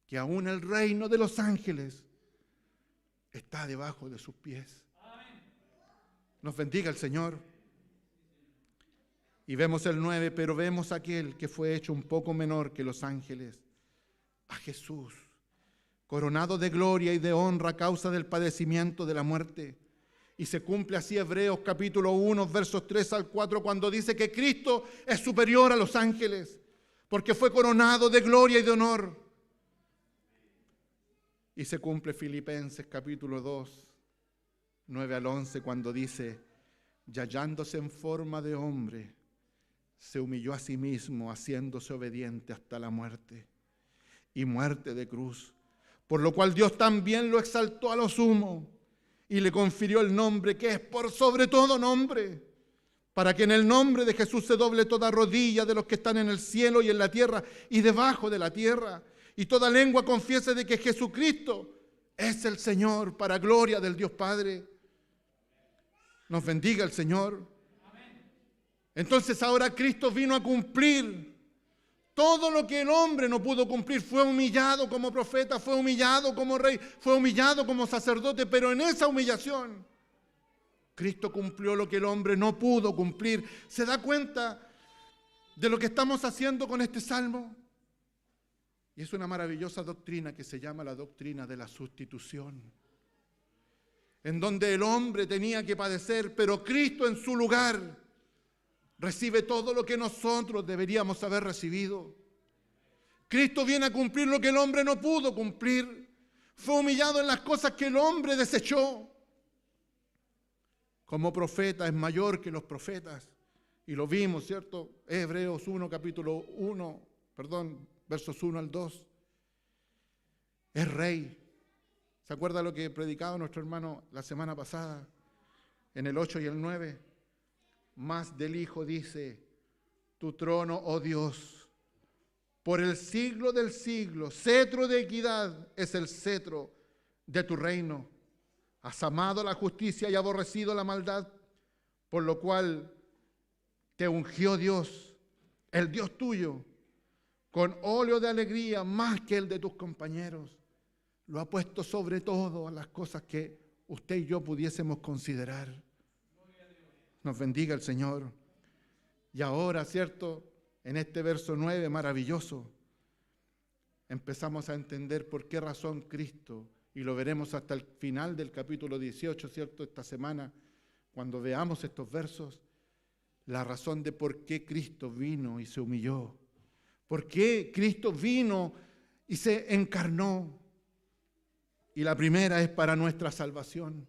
que aún el reino de los ángeles está debajo de sus pies. Nos bendiga el Señor. Y vemos el 9, pero vemos aquel que fue hecho un poco menor que los ángeles, a Jesús, coronado de gloria y de honra a causa del padecimiento de la muerte. Y se cumple así Hebreos capítulo 1, versos 3 al 4, cuando dice que Cristo es superior a los ángeles, porque fue coronado de gloria y de honor. Y se cumple Filipenses capítulo 2, 9 al 11, cuando dice, y hallándose en forma de hombre, se humilló a sí mismo, haciéndose obediente hasta la muerte, y muerte de cruz, por lo cual Dios también lo exaltó a lo sumo, y le confirió el nombre que es por sobre todo nombre, para que en el nombre de Jesús se doble toda rodilla de los que están en el cielo y en la tierra y debajo de la tierra, y toda lengua confiese de que Jesucristo es el Señor, para gloria del Dios Padre. Nos bendiga el Señor. Entonces ahora Cristo vino a cumplir todo lo que el hombre no pudo cumplir. Fue humillado como profeta, fue humillado como rey, fue humillado como sacerdote, pero en esa humillación Cristo cumplió lo que el hombre no pudo cumplir. ¿Se da cuenta de lo que estamos haciendo con este salmo? Y es una maravillosa doctrina que se llama la doctrina de la sustitución, en donde el hombre tenía que padecer, pero Cristo en su lugar recibe todo lo que nosotros deberíamos haber recibido. Cristo viene a cumplir lo que el hombre no pudo cumplir. Fue humillado en las cosas que el hombre desechó. Como profeta es mayor que los profetas. Y lo vimos, ¿cierto? Hebreos 1, versos 1 al 2. Es rey. ¿Se acuerda lo que predicaba nuestro hermano la semana pasada? En el 8 y el 9. Más del Hijo dice: tu trono, oh Dios, por el siglo del siglo, cetro de equidad es el cetro de tu reino. Has amado la justicia y aborrecido la maldad, por lo cual te ungió Dios, el Dios tuyo, con óleo de alegría más que el de tus compañeros. Lo ha puesto sobre todo a las cosas que usted y yo pudiésemos considerar. Nos bendiga el Señor. Y ahora, ¿cierto? En este verso 9, maravilloso, empezamos a entender por qué razón Cristo, y lo veremos hasta el final del capítulo 18, ¿cierto? Esta semana, cuando veamos estos versos, la razón de por qué Cristo vino y se humilló. ¿Por qué Cristo vino y se encarnó? Y la primera es para nuestra salvación.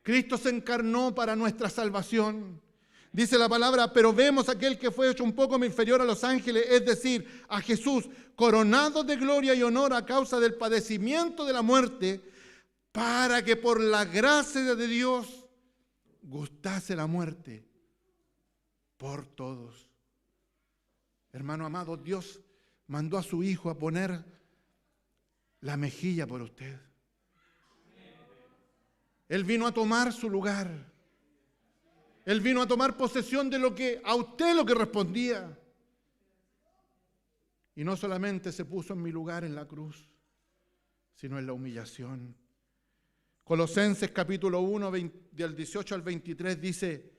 Cristo se encarnó para nuestra salvación. Dice la palabra: pero vemos a aquel que fue hecho un poco inferior a los ángeles, es decir, a Jesús, coronado de gloria y honor a causa del padecimiento de la muerte, para que por la gracia de Dios gustase la muerte por todos. Hermano amado, Dios mandó a su Hijo a poner la mejilla por usted. Él vino a tomar su lugar. Él vino a tomar posesión de lo que a usted lo que respondía. Y no solamente se puso en mi lugar en la cruz, sino en la humillación. Colosenses capítulo 1, del 18 al 23 dice: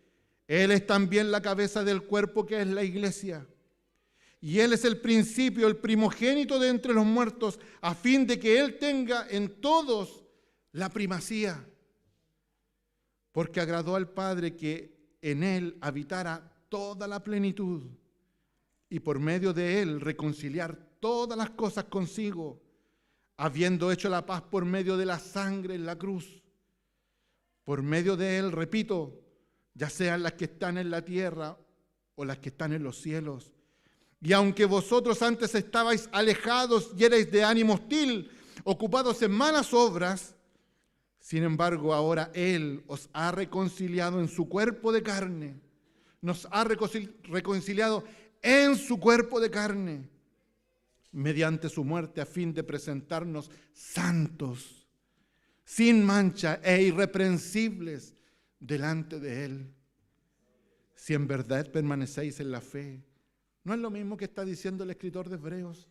Él es también la cabeza del cuerpo, que es la iglesia. Y Él es el principio, el primogénito de entre los muertos, a fin de que Él tenga en todos la primacía. Porque agradó al Padre que en Él habitara toda la plenitud, y por medio de Él reconciliar todas las cosas consigo, habiendo hecho la paz por medio de la sangre en la cruz. Por medio de Él, repito, ya sean las que están en la tierra o las que están en los cielos. Y aunque vosotros antes estabais alejados y erais de ánimo hostil, ocupados en malas obras, sin embargo ahora Él os ha reconciliado en su cuerpo de carne. Nos ha reconciliado en su cuerpo de carne, mediante su muerte, a fin de presentarnos santos, sin mancha e irreprensibles delante de Él. Si en verdad permanecéis en la fe. ¿No es lo mismo que está diciendo el escritor de Hebreos?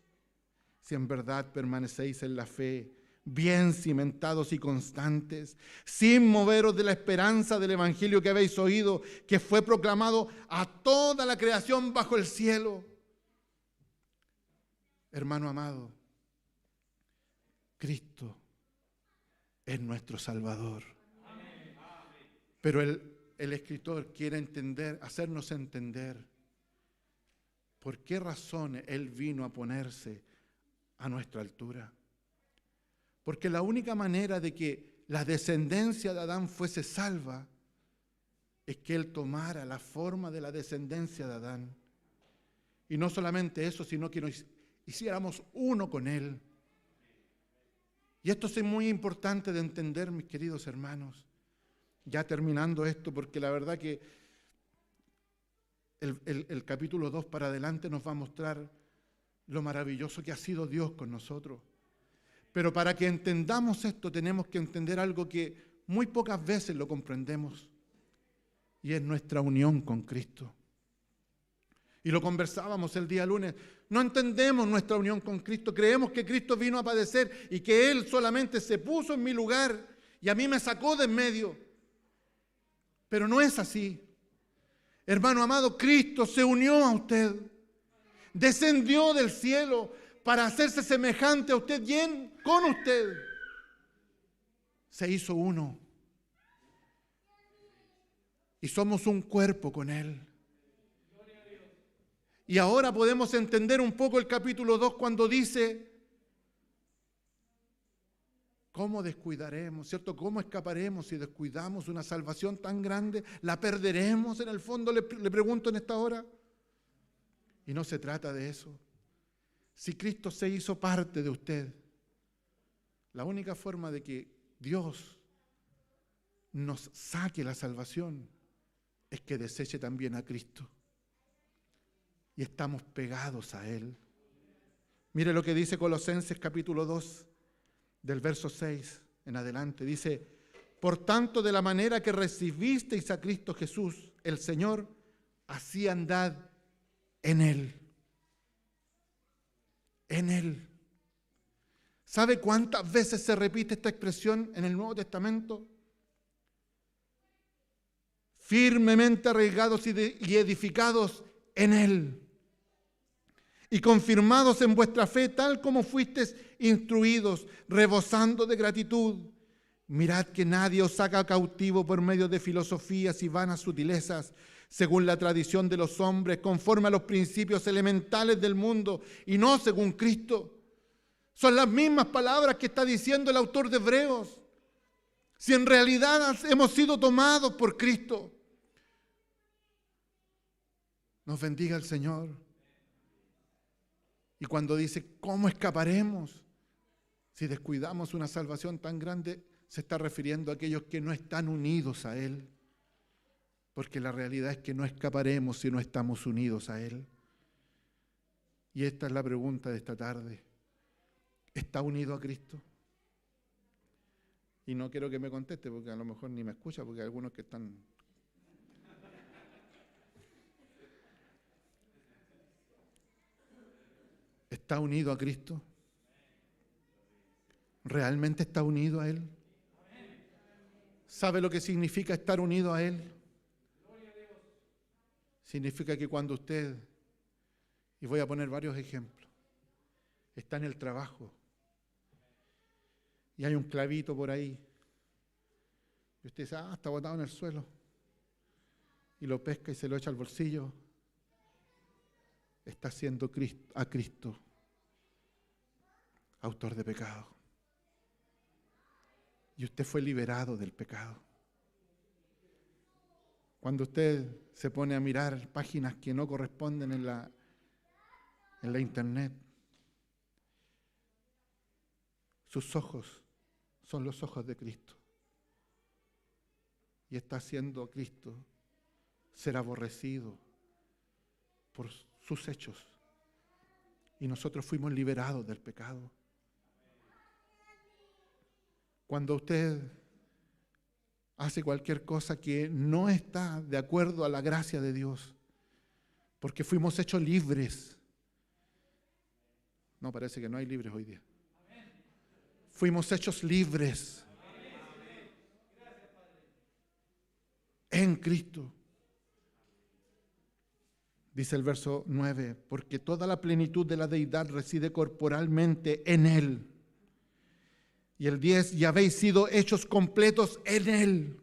Si en verdad permanecéis en la fe, bien cimentados y constantes, sin moveros de la esperanza del evangelio que habéis oído, que fue proclamado a toda la creación bajo el cielo. Hermano amado, Cristo es nuestro Salvador. Pero el escritor quiere hacernos entender por qué razón Él vino a ponerse a nuestra altura. Porque la única manera de que la descendencia de Adán fuese salva es que Él tomara la forma de la descendencia de Adán. Y no solamente eso, sino que nos hiciéramos uno con Él. Y esto es muy importante de entender, mis queridos hermanos. Ya terminando esto, porque la verdad que el capítulo 2 para adelante nos va a mostrar lo maravilloso que ha sido Dios con nosotros. Pero para que entendamos esto tenemos que entender algo que muy pocas veces lo comprendemos, y es nuestra unión con Cristo. Y lo conversábamos el día lunes. No entendemos nuestra unión con Cristo. Creemos que Cristo vino a padecer y que Él solamente se puso en mi lugar y a mí me sacó de en medio. Pero no es así. Hermano amado, Cristo se unió a usted. Descendió del cielo para hacerse semejante a usted y con usted se hizo uno. Y somos un cuerpo con Él. Y ahora podemos entender un poco el capítulo 2 cuando dice, ¿cómo descuidaremos, cierto? ¿Cómo escaparemos si descuidamos una salvación tan grande? ¿La perderemos en el fondo? Le pregunto en esta hora. Y no se trata de eso. Si Cristo se hizo parte de usted, la única forma de que Dios nos saque la salvación es que deseche también a Cristo. Y estamos pegados a Él. Mire lo que dice Colosenses capítulo 2, del verso 6 en adelante. Dice, por tanto, de la manera que recibisteis a Cristo Jesús, el Señor, así andad en Él. En Él. ¿Sabe cuántas veces se repite esta expresión en el Nuevo Testamento? Firmemente arraigados y edificados en Él. Y confirmados en vuestra fe, tal como fuisteis instruidos, rebosando de gratitud. Mirad que nadie os saca cautivo por medio de filosofías y vanas sutilezas, según la tradición de los hombres, conforme a los principios elementales del mundo, y no según Cristo. Son las mismas palabras que está diciendo el autor de Hebreos. Si en realidad hemos sido tomados por Cristo. Nos bendiga el Señor. Y cuando dice, ¿cómo escaparemos? Si descuidamos una salvación tan grande, se está refiriendo a aquellos que no están unidos a Él. Porque la realidad es que no escaparemos si no estamos unidos a Él. Y esta es la pregunta de esta tarde. ¿Está unido a Cristo? Y no quiero que me conteste porque a lo mejor ni me escucha, porque hay algunos que están... ¿Está unido a Cristo? ¿Realmente está unido a Él? ¿Sabe lo que significa estar unido a Él? Significa que cuando usted, y voy a poner varios ejemplos, está en el trabajo y hay un clavito por ahí y usted dice, está botado en el suelo, y lo pesca y se lo echa al bolsillo, está haciendo a Cristo autor de pecado. Y usted fue liberado del pecado. Cuando usted se pone a mirar páginas que no corresponden en la internet, sus ojos son los ojos de Cristo. Y está haciendo a Cristo ser aborrecido por sus hechos. Y nosotros fuimos liberados del pecado. Cuando usted hace cualquier cosa que no está de acuerdo a la gracia de Dios, porque fuimos hechos libres. No, parece que no hay libres hoy día. Fuimos hechos libres en Cristo. Dice el verso 9, porque toda la plenitud de la deidad reside corporalmente en Él. Y el 10, y habéis sido hechos completos en Él.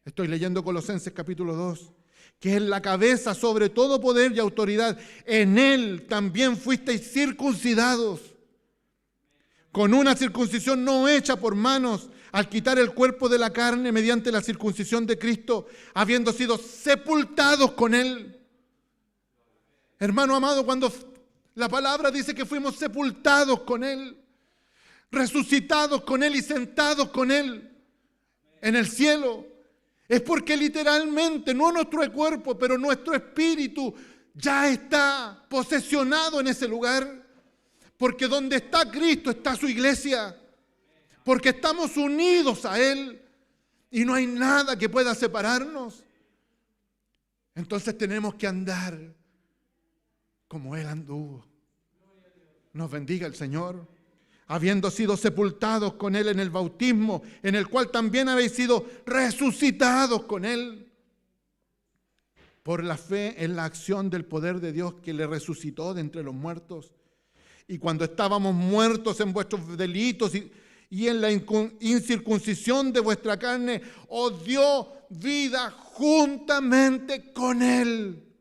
Estoy leyendo Colosenses capítulo 2, que es la cabeza sobre todo poder y autoridad. En Él también fuisteis circuncidados, con una circuncisión no hecha por manos, al quitar el cuerpo de la carne mediante la circuncisión de Cristo, habiendo sido sepultados con Él. Hermano amado, cuando la palabra dice que fuimos sepultados con Él, resucitados con Él y sentados con Él en el cielo, es porque literalmente, no nuestro cuerpo, pero nuestro espíritu ya está posesionado en ese lugar. Porque donde está Cristo está su iglesia. Porque estamos unidos a Él y no hay nada que pueda separarnos. Entonces tenemos que andar como Él anduvo. Nos bendiga el Señor. Habiendo sido sepultados con Él en el bautismo, en el cual también habéis sido resucitados con Él. por la fe en la acción del poder de Dios que le resucitó de entre los muertos. Y cuando estábamos muertos en vuestros delitos y en la incircuncisión de vuestra carne, os dio vida juntamente con Él,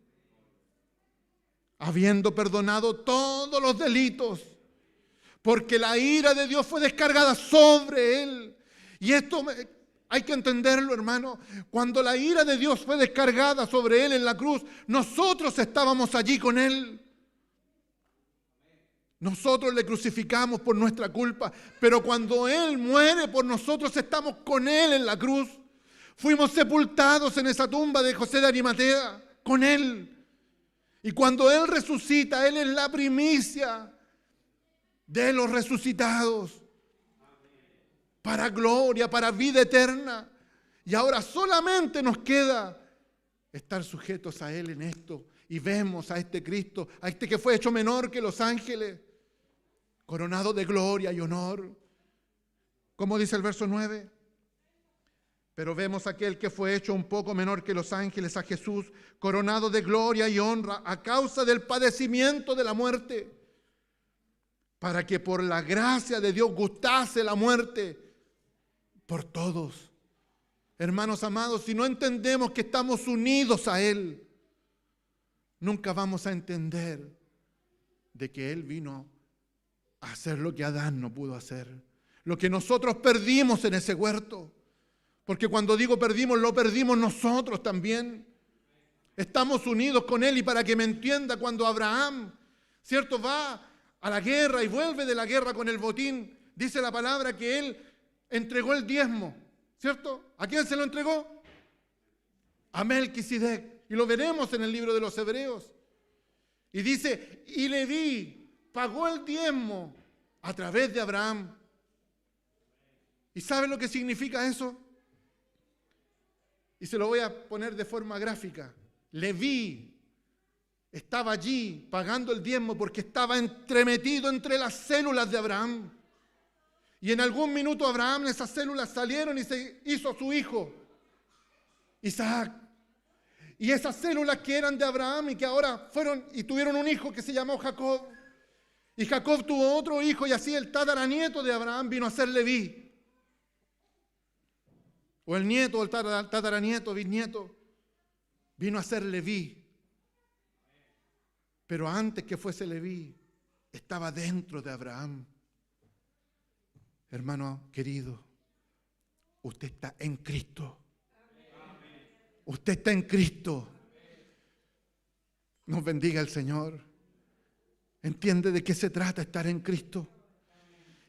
habiendo perdonado todos los delitos, porque la ira de Dios fue descargada sobre Él. Y esto hay que entenderlo, hermano. Cuando la ira de Dios fue descargada sobre Él en la cruz, nosotros estábamos allí con Él. Nosotros le crucificamos por nuestra culpa, pero cuando Él muere por nosotros, estamos con Él en la cruz. Fuimos sepultados en esa tumba de José de Arimatea, con Él. Y cuando Él resucita, Él es la primicia de los resucitados, para gloria, para vida eterna. Y ahora solamente nos queda estar sujetos a Él en esto. Y vemos a este Cristo, a este que fue hecho menor que los ángeles, coronado de gloria y honor. ¿Cómo dice el verso 9? Pero vemos a aquel que fue hecho un poco menor que los ángeles, a Jesús, coronado de gloria y honra a causa del padecimiento de la muerte, para que por la gracia de Dios gustase la muerte por todos. Hermanos amados, si no entendemos que estamos unidos a Él, nunca vamos a entender de que Él vino a hacer lo que Adán no pudo hacer, lo que nosotros perdimos en ese huerto. Porque cuando digo perdimos, lo perdimos nosotros también. Estamos unidos con Él. Y para que me entienda, cuando Abraham, ¿cierto?, va a la guerra y vuelve de la guerra con el botín, dice la palabra que Él entregó el diezmo, ¿cierto? ¿A quién se lo entregó? A Melquisedec. Y lo veremos en el libro de los Hebreos. Y dice, y Leví pagó el diezmo a través de Abraham. ¿Y sabe lo que significa eso? Y se lo voy a poner de forma gráfica. Leví estaba allí pagando el diezmo porque estaba entremetido entre las células de Abraham. Y en algún minuto Abraham, esas células salieron y se hizo su hijo, Isaac. Y esas células que eran de Abraham y que ahora fueron y tuvieron un hijo que se llamó Jacob. Y Jacob tuvo otro hijo y así el tataranieto de Abraham vino a ser Leví. O el nieto, el tataranieto, bisnieto, vino a ser Leví. Pero antes que fuese Leví, estaba dentro de Abraham. Hermano querido, usted está en Cristo. Usted está en Cristo. Nos bendiga el Señor. ¿Entiende de qué se trata estar en Cristo?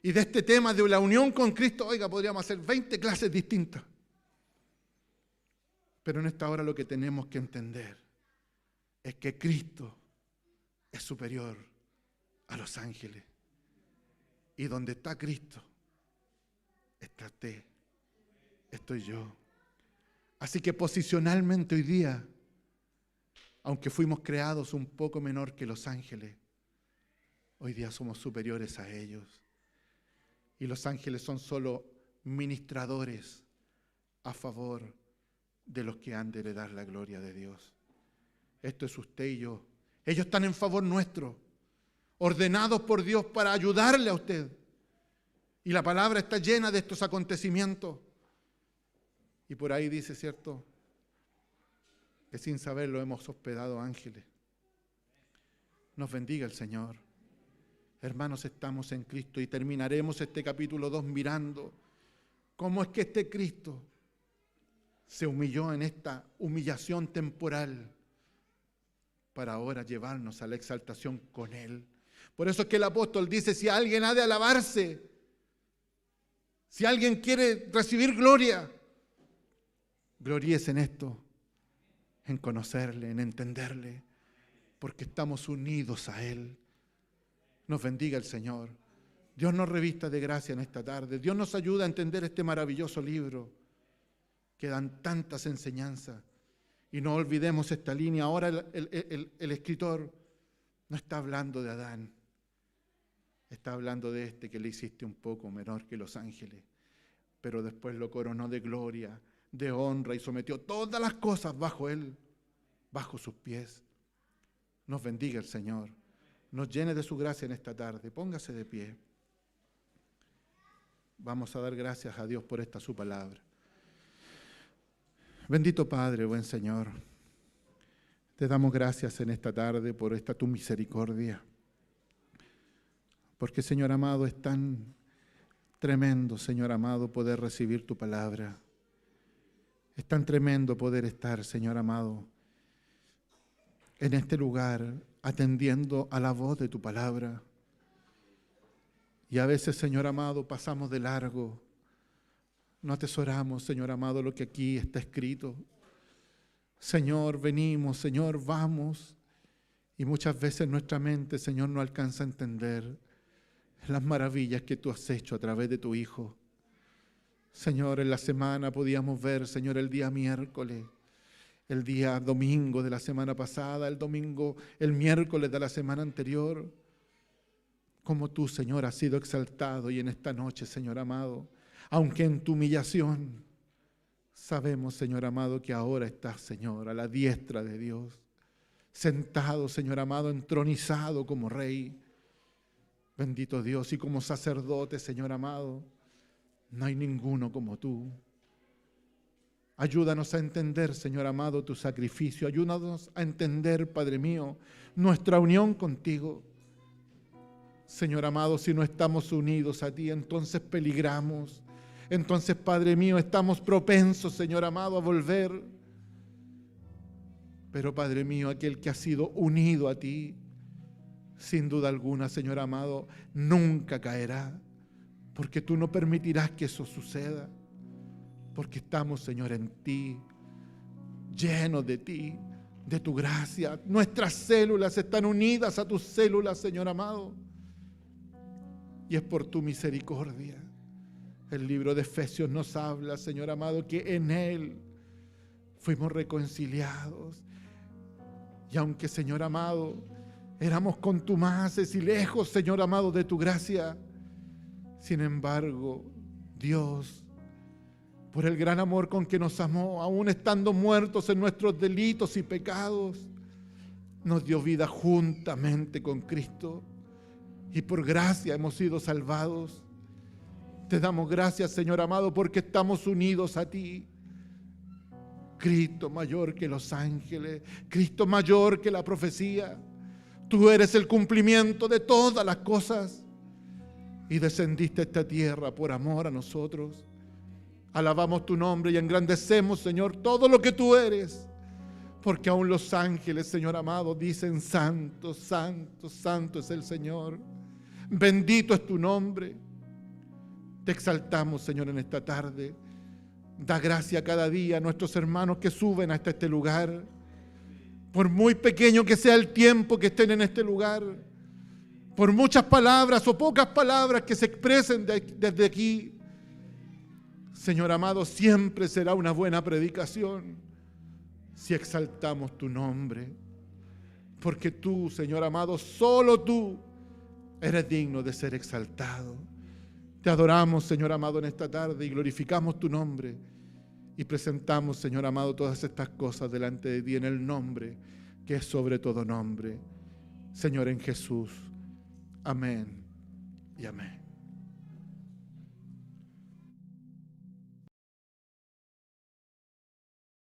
Y de este tema de la unión con Cristo, oiga, podríamos hacer 20 clases distintas. Pero en esta hora lo que tenemos que entender es que Cristo es superior a los ángeles. Y donde está Cristo, está usted, estoy yo. Así que posicionalmente hoy día, aunque fuimos creados un poco menor que los ángeles, hoy día somos superiores a ellos. Y los ángeles son solo ministradores a favor de los que han de heredar la gloria de Dios. Esto es usted y yo. Ellos están en favor nuestro, ordenados por Dios para ayudarle a usted. Y la palabra está llena de estos acontecimientos. Y por ahí dice, ¿cierto?, que sin saberlo hemos hospedado ángeles. Nos bendiga el Señor. Hermanos, estamos en Cristo y terminaremos este capítulo 2 mirando cómo es que este Cristo se humilló en esta humillación temporal para ahora llevarnos a la exaltación con Él. Por eso es que el apóstol dice, si alguien ha de alabarse, si alguien quiere recibir gloria, gloríese en esto, en conocerle, en entenderle, porque estamos unidos a Él. Nos bendiga el Señor. Dios nos revista de gracia en esta tarde. Dios nos ayuda a entender este maravilloso libro que dan tantas enseñanzas. Y no olvidemos esta línea. Ahora el escritor no está hablando de Adán. Está hablando de este que le hiciste un poco menor que los ángeles. Pero después lo coronó de gloria, de honra y sometió todas las cosas bajo él. bajo sus pies. Nos bendiga el Señor, nos llene de su gracia en esta tarde. Póngase de pie. Vamos a dar gracias a Dios por esta su palabra. Bendito Padre, buen Señor, te damos gracias en esta tarde por esta tu misericordia. Porque, Señor amado, es tan tremendo, Señor amado, poder recibir tu palabra. Es tan tremendo poder estar, Señor amado, en este lugar, atendiendo a la voz de tu palabra. Y a veces, Señor amado, pasamos de largo. No atesoramos, Señor amado, lo que aquí está escrito. Señor, venimos, Señor, vamos. Y muchas veces nuestra mente, Señor, no alcanza a entender las maravillas que tú has hecho a través de tu Hijo. Señor, en la semana podíamos ver, Señor, el día miércoles, el día domingo de la semana pasada, el miércoles de la semana anterior, como tú, Señor, has sido exaltado. Y en esta noche, Señor amado, aunque en tu humillación, sabemos, Señor amado, que ahora estás, Señor, a la diestra de Dios, sentado, Señor amado, entronizado como Rey. Bendito Dios, y como sacerdote, Señor amado, no hay ninguno como tú. Ayúdanos a entender, Señor amado, tu sacrificio. Ayúdanos a entender, Padre mío, nuestra unión contigo. Señor amado, si no estamos unidos a ti, entonces peligramos. Entonces, Padre mío, estamos propensos, Señor amado, a volver. Pero, Padre mío, aquel que ha sido unido a ti, sin duda alguna, Señor amado, nunca caerá. Porque tú no permitirás que eso suceda. Porque estamos, Señor, en ti, llenos de ti, de tu gracia. Nuestras células están unidas a tus células, Señor amado. Y es por tu misericordia. El libro de Efesios nos habla, Señor amado, que en Él fuimos reconciliados. Y aunque, Señor amado, éramos contumaces y lejos, Señor amado, de tu gracia, sin embargo, Dios, por el gran amor con que nos amó, aún estando muertos en nuestros delitos y pecados, nos dio vida juntamente con Cristo. Y por gracia hemos sido salvados. Te damos gracias, Señor amado, porque estamos unidos a ti. Cristo mayor que los ángeles, Cristo mayor que la profecía. Tú eres el cumplimiento de todas las cosas. Y descendiste a esta tierra por amor a nosotros. Alabamos tu nombre y engrandecemos, Señor, todo lo que tú eres. Porque aún los ángeles, Señor amado, dicen: santo, santo, santo es el Señor. Bendito es tu nombre. Te exaltamos, Señor, en esta tarde. Da gracia cada día a nuestros hermanos que suben hasta este lugar. Por muy pequeño que sea el tiempo que estén en este lugar, por muchas palabras o pocas palabras que se expresen desde aquí, Señor amado, siempre será una buena predicación si exaltamos tu nombre. Porque tú, Señor amado, solo tú eres digno de ser exaltado. Te adoramos, Señor amado, en esta tarde y glorificamos tu nombre. Y presentamos, Señor amado, todas estas cosas delante de ti en el nombre que es sobre todo nombre. Señor, en Jesús. Amén y amén.